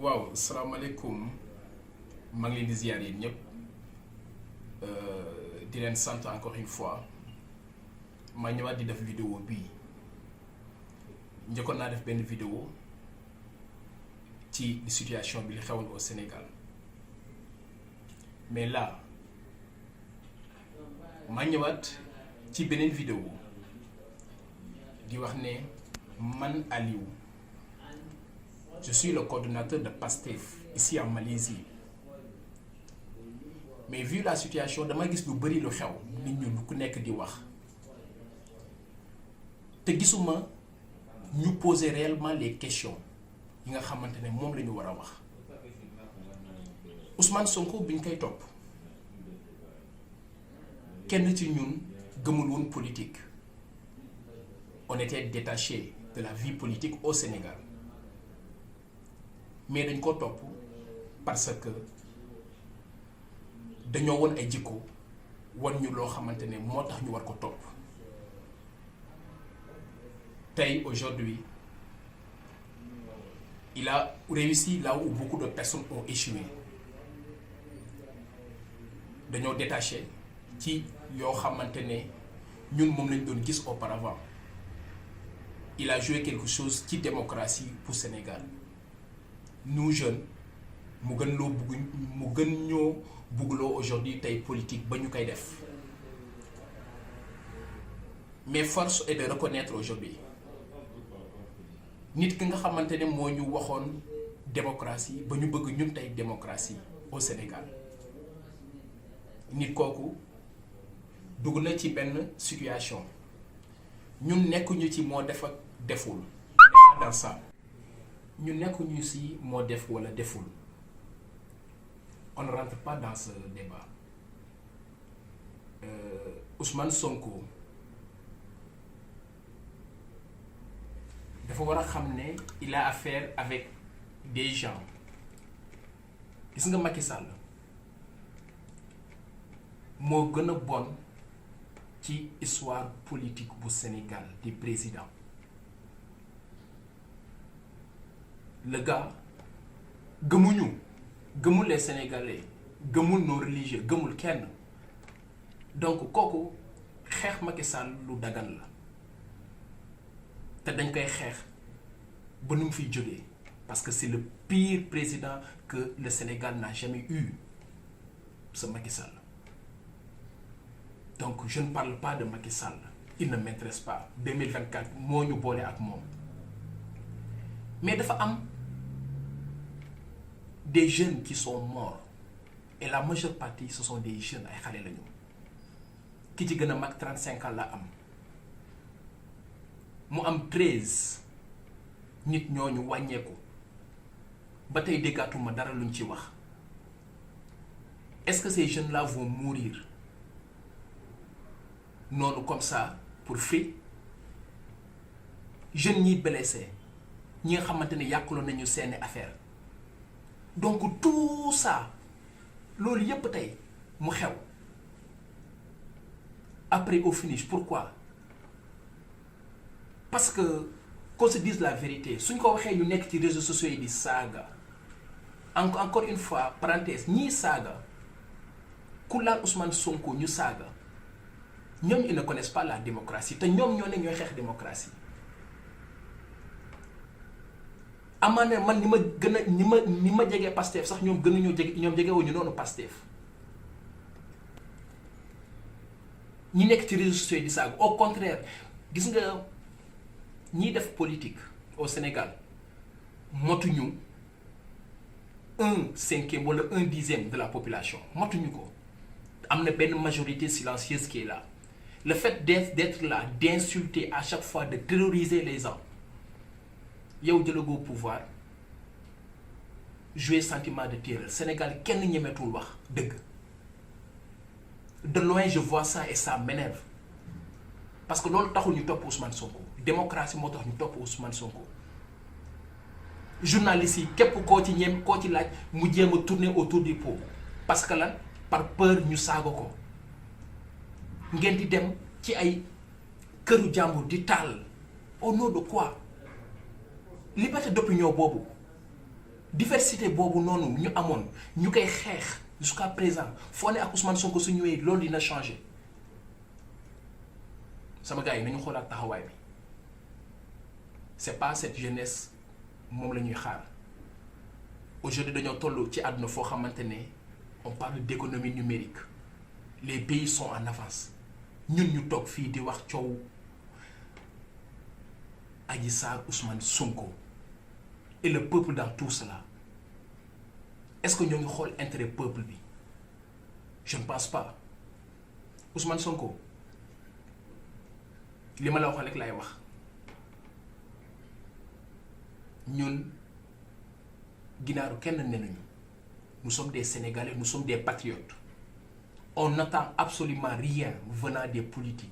waaw salaamaaleykum maa ngi leen di ziar yéen ñëpp di leen sant encore une fois maa ñëwaat di def vidéo bii njëkkoon naa def benn vidéo ci situation bi li xewoon au Sénégal mais là maa ñëwaat ci beneen vidéo di wax ne man Aliou je suis le coordonnateur de PASTEF ici en Malaisie mais vu la situation dama gis lu bari lu xew nit ñu lu ku nekk di wax te gisuma ñu poser réellement les questions yi nga xamante ne moom la ñu war a wax Ousmane Sonko bi ñu koy topp kenn ci ñun gëmul woon politique on était détaché de la vie politique au Sénégal mais dañ ko topp parce que dañoo won ay jikko wan ñu loo xamante ne moo tax ñu war ko topp tey aujourd'hui il a réussi là où beaucoup de personnes ont échoué dañoo détaché ci yoo xamante ne ñun moom lañ doon gis auparavant il a joué quelque chose ci démocratie pour Sénégal nous jeunes mu gën ñoo buggloo aujourd'hui tey politique ba ñu koy def mais force est de reconnaître aujourd'hui nit ki nga xamante ne moo ñu waxoon démocratie ba ñu bëgg ñun tey démocratie au Sénégal nit kooku dugg na ci benn situation ñun nekkuñu ci moo def ak deful dans ça ñu nekkuñu ci moo def walla deful on ne rentre pas dans ce débat Ousmane Sonko dafa war a xam ne il a affaire avec des gens gis nga Macky Sall moo gën a bon ci histoire politique bu Sénégal di président le gars gëmul les Sénégalais gëmul nos religieux gëmul kenn donc kooku xeex Macky Sall lu dagan la te dañ koy xeex ba nu mu fiy jógee parce que c'est le pire président que le Sénégal n'a jamais eu ce Macky Sall donc je ne parle pas de Macky Sall il ne m'intéresse pas 2024 moo ñu boole ak moom mais dafa am des jeunes qui sont morts et la majeure partie ce sont des jeunes ay xale lañu ki ci gën a mag 35 ans la am mu am 13 nit ñooñu wàññeeku ba tey déggaatuma dara luñ ci wax est-ce que ces jeunes-là vont mourir noonu comme ça pour free jeunes ñi blessé ñi nga xamante ne yàqaloon nañu seeni affaire donc tout ça loolu yépp tey mu xew après au finish pourquoi parce que qu'on se dise la vérité suñ ko waxee ñu nekk ci réseaux sociaux yi di saaga encore une fois parenthèse ñii saaga ku laal Ousmane Sonko ñu saaga ñoom ils ne connaissent pas la démocratie te ñoom ñoo ne ñooy xeex démocratie amaana man ni ma jegee Pastef sax ñoom gënuñoo jege ñoom jegewuñu noonu Pastef ñi nekk ci réseaux sociaux yi di saaga au contraire gis nga ñiy def politique au Sénégal motuñu 1/5 wala 1/10 de la population motuñu ko am na benn majorité silencieuse qui est là le fait d'être là d'insulter à chaque fois de terroriser les gens yow jëlagoo pouvoir jouer sentiment de terreur Sénégal kenn ñemetul wax dëgg de loin je vois ça et ça m'énerve parce que loolu taxul ñu topp Ousmane Sonko démocratie moo tax ñu topp Ousmane Sonko journalistes yi képp koo ci laaj mu jéem a tourner autour du pot parce que lan par peur ñu saaga ko ngeen di dem ci ay këru jàmbur di taal au nom de quoi liberté d'opinion boobu diversité boobu noonu ñu amoon ñu koy xeex jusqu'à présent foo ne ak Ousmane Sonko su ñëwee loolu dina changer sama gars yi nañu xoolaat taxawaay bi c'est pas cette jeunesse moom la ñuy xaar aujourd'hui dañoo toll ci àdduna foo xamante ne on parle d'économie numérique les pays sont en avance ñun ñu toog fii di wax coow Adji Sarr Ousmane Sonko et le peuple dans tout cela est-ce que ñoo ngi xool intérêt peuple bi je ne pense pas Ousmane Sonko li ma la wax rek laay wax ñun ginaaru kenn nenuñu nous sommes des Sénégalais nous sommes des patriotes on n'attend absolument rien venant des politiques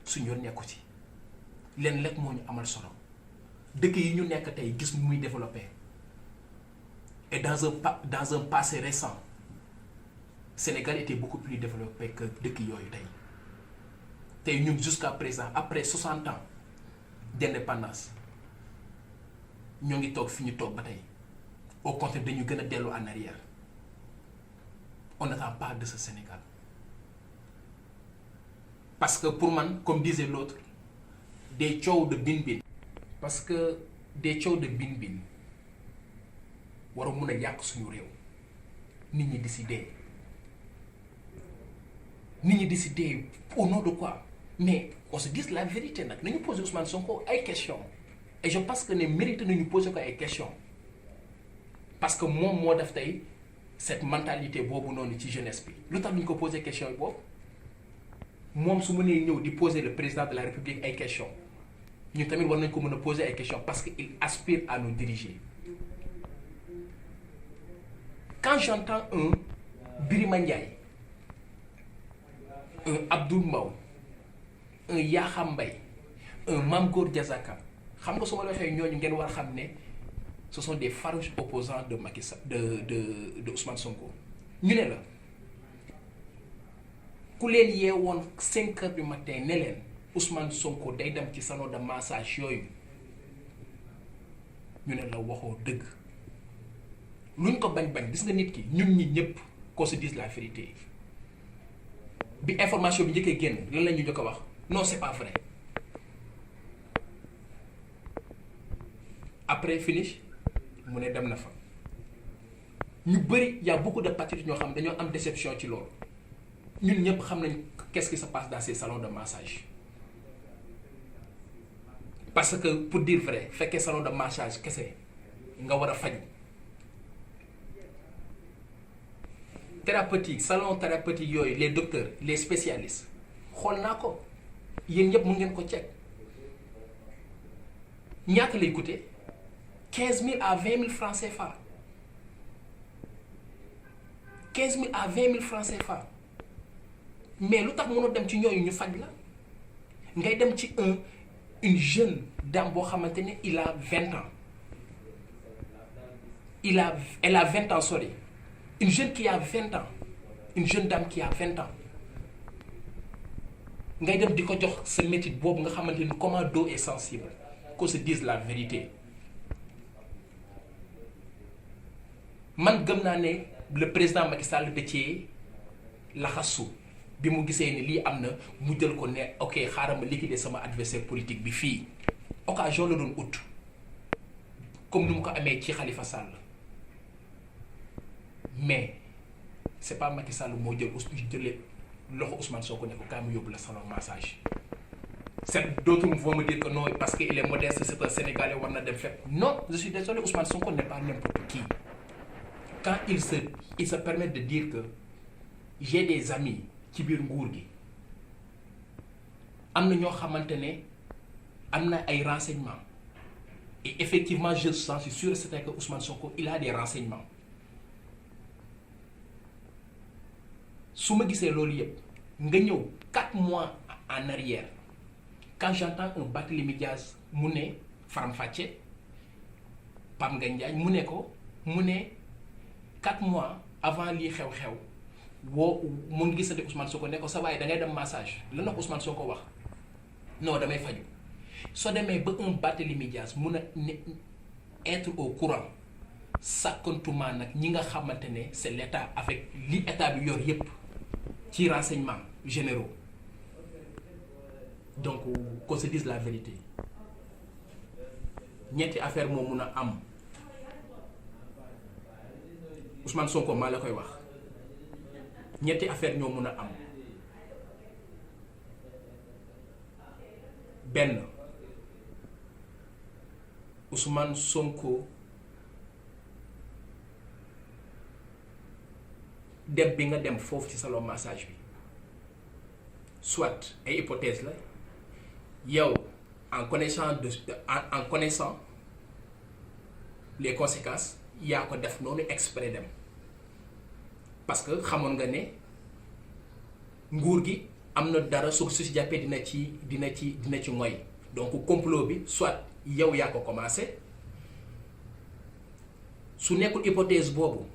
suñu yoon nekku ci leen lekk moo ñu amal solo dëkk yi ñu nekk tey gis muy développé et dans un passé récent Sénégal était beaucoup plus développé que dëkk yooyu tey ñun jusqu'à présent après 60 ans d'indépendance ñoo ngi toog fi ñu toog ba tey au contraire dañu gën a dellu en arrière on n'attend pas de ce Sénégal parce que pour man comme disait l'autre des coow de bin parce que des coow de bin war a mun a yàq suñu réew nit ñi décider au nom de quoi mais on se dise la vérité nag nañu poser Ousmane Sonko ay questions et je pense que ne mérite nañu poser ko ay questions parce que moom moo def tey cette mentalité boobu noonu ci jeunesse bi lu tax ñu ko poser question yi boobu moom su mënee ñëw di poser le président de la République ay questions ñu tamit war nañ ko mën a poser ay questions parce que il aspire à nous diriger quand j'entends un Birima Ndiaye un Abdoul Mbow un Yakham Mbaye un Mame Gor Diazaka xam nga su ma la waxee ñooñu ngeen war a xam ne ce sont des farouches opposants de Macky Sall de Ousmane Sonko ñu ne la ku leen yeewoon 5 heures du matin ne leen Ousmane Sonko day dem ci salon de massage yooyu ñu ne la waxoo dëgg luñ ko bañ gis nga nit ki ñun ñi ñëpp qu'on se dise la vérité bi information bi njëkkee génn lan la ñu njëkk a wax non c'est pas vrai après finish mu ne dem na fa ñu bëri y a beaucoup de patriotes ñoo xam dañoo am déception ci loolu ñun ñëpp xam nañ qu'est-ce qui se passe dans ces salons de massage parce que pour dire vrai fekkee salon de massage kese nga war a faju thérapeutique salon thérapeutique yooyu les docteurs les spécialistes xool naa ko yéen ñëpp mu ngeen ko ceeg ñaata lay coûter 15 000 à 20 000 francs CFA 15 000 à 20 000 francs CFA mais lu tax mënoo dem ci ñooyu ñu faj la ngay dem ci une jeune dame boo xamante ne il a 20 ans elle a 20 ans sorry une jeune qui a 20 ans une jeune dame qui a 20 ans ngay dem di ko jox sa métit boobu nga xamante ni comment dos est sensible qu'on se dise la vérité man gëm naa ne le président Macky Sall da cee laxasu bi mu gisee ni lii am na mu jël ko ne ok xaaral ma liquider sama adversaire politique bi fii occasion la doon ut comme ni mu ko amee ci Khalifa Sall mais c'est pas Macky Sall moo jëlee loxo Ousmane Sonko ne ko kaay mu yóbbu la salon massage. D'autres vont me dire que non parce qu'il est modeste c'est un Sénégalais war na dem fépp non je suis désolé Ousmane Sonko n'est pas n'importe qui quand il se permet de dire que j'ai des amis ci biir nguur gi am na ñoo xamante ne am na ay renseignements et effectivement je suis sûr et certain que Ousmane Sonko il a des renseignements su ma gisee loolu yëpp nga ñëw 4 mois en arrière quand j'entends un Barthélémy Dias mu ne Faram Facce Pape Ngagne Ndiaye mu ne 4 mois avant lii xew-xew mu ngi gisante Ousmane Sonko ne ko sa waaye da ngay dem massage lan la ko Ousmane Sonko wax non damay faju soo demee ba un Barthélémy Dias mun a être au courant sàkkantuma nag ñi nga xamante ne c'est l'état avec li état bi yor yépp ci renseignements généraux. Donc qu'on se dise la vérité ñetti affaire moo mun a am Ousmane Sonko maa la koy wax ñetti affaire ñoo mun a am. benn Ousmane Sonko dem bi nga dem foofu ci salon massage bi soit ay hypothèse la yow en connaissant les conséquences yaa ko def noonu exprès dem parce que xamoon nga ne nguur gi am na dara su si jàppee dina ci ngoy donc complot bi soit yow yaa ko commencé su nekkul hypothèse boobu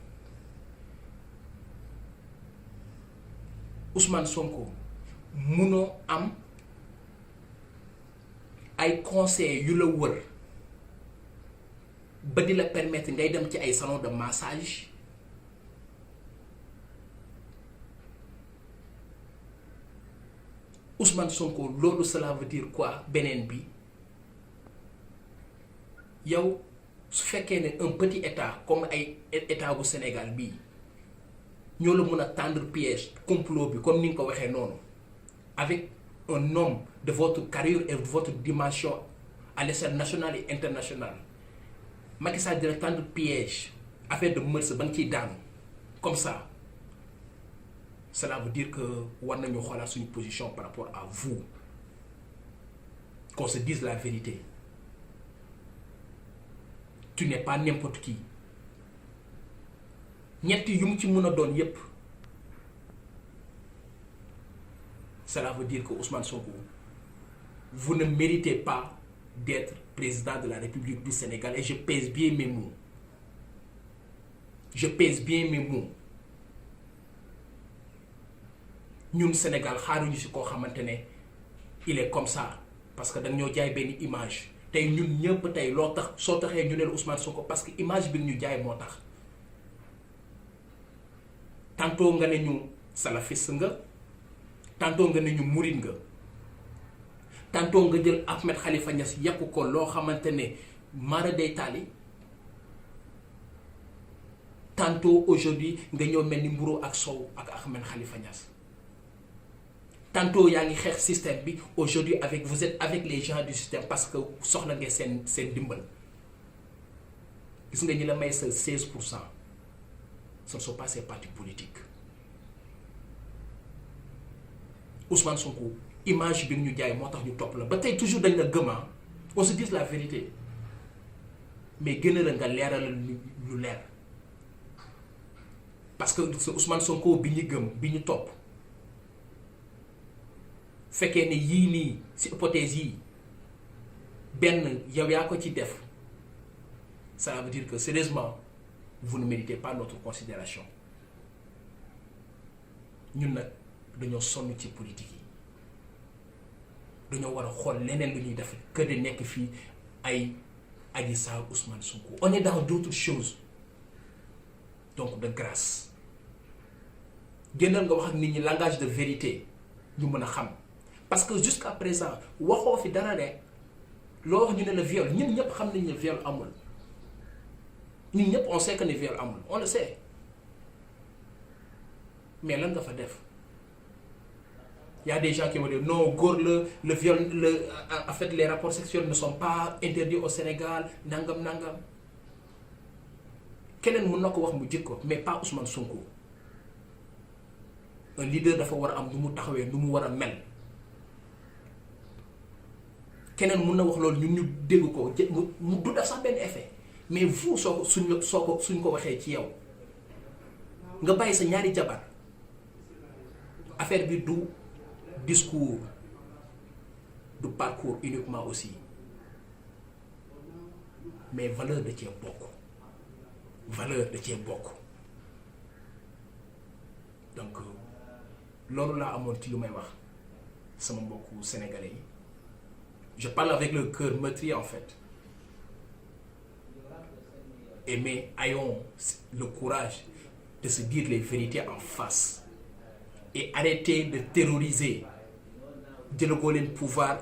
Ousmane Sonko munoo am ay conseils yu la wër ba di la permettre ngay dem ci ay salon de massage Ousmane Sonko loolu cela veut dire quoi beneen bi yow su fekkee ne un petit état comme ay état bu Sénégal bii ñoo la mën a tendre piège complot bi comme ni nga ko waxee noonu avec un homme de votre carrure et de votre dimension à l'échelle nationale et internationale Macky Sall dina tendre piège affaire de mœurs ba nga ciy daanu comme ça. Cela veut dire que war nañu xoolaat suñu position par rapport à vous qu'on se dise la vérité tu n'es pas n'importe qui ñetti yu mu ci mën a doon yépp cela veut dire que Ousmane Sonko vous ne méritez pas d'être président de la République du Sénégal et je pèse bien mes mots ñun Sénégal xaaruñu ci koo xamante ne il est comme ça parce que dañoo jaay benn image tey ñun ñëpp tey loo tax soo taxee ñu ne la Ousmane Sonko parce que image bi ñu jaay moo tax tantôt nga ne ñu salafiste nga tantôt nga ne ñu murid nga tantôt nga jël Ahmed Khalifa Niass yàqu ko loo xamante ne mara day taali tantôt aujourd'hui nga ñëw mel ni mburu ak sow ak Ahmed Khalifa Niass. Tantôt yaa ngi xeex système bi aujourd'hui vous êtes avec les gens du système parce que soxla nga seen dimbal gis nga ñi la may sa 16%, ce ne sont pas ces partis politiques. Ousmane Sonko image bi ñu jaay moo tax ñu topp la ba tey toujours dañ la gëmaa on se dise la vérité mais gën a la nga leeral lu leer parce que c'est Ousmane Sonko bi ñu gëm bi ñu topp fekkee ne yii nii ci hypothèse yii benn yow yaa ko ci def ça veut dire que sérieusement vous ne méritez pas notre considération ñun nag dañoo sonn ci politique yi dañoo war a xool leneen lu ñuy def que de nekk fii ay Adji Sarr Ousmane Sonko on est dans d'autres choses donc de grâce génnal nga wax ak nit ñi langage de vérité ñu mën a xam parce que jusqu'à présent waxoo fi dara de loo wax ñu ne le viol ñun ñëpp xam nañ ne viol amul ñun ñëpp on sait que ne viol amul on le sait mais lan nga fa def y a des gens qui vont dire non góor le viol en fait les rapports sexuels ne sont pas interdits au Sénégal nangam keneen mën na ko wax mu jikko mais pas Ousmane Sonko un leader dafa war a am nu mu taxawee nu mu war a mel keneen mun na wax loolu ñun ñu dégg ko mu du def sax benn effet mais vous suñ ko waxee ci yow nga bàyyi sa ñaari jabar affaire bi du discours du parcours uniquement aussi mais valeur da cee bokk donc loolu laa amoon ci lu may wax sama mbokku sénégalais yi. Je parle avec le cœur meurtri en fait. mais ayons le courage de se dire les vérités en face et arrêter de terroriser jëlagoo leen pouvoir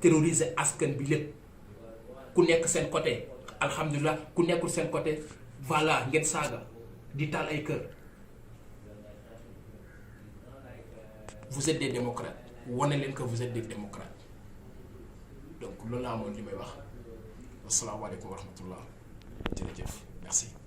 terroriser askan bi lépp ku nekk seen côté alhamdulilah ku nekkul seen côté voilà ngeen saaga di taal ay kër. Vous êtes des démocrates wane leen que vous êtes des démocrates donc loolu laa amoon li may wax asalaamaaleykum wa rahmatullah jërëjëf merci.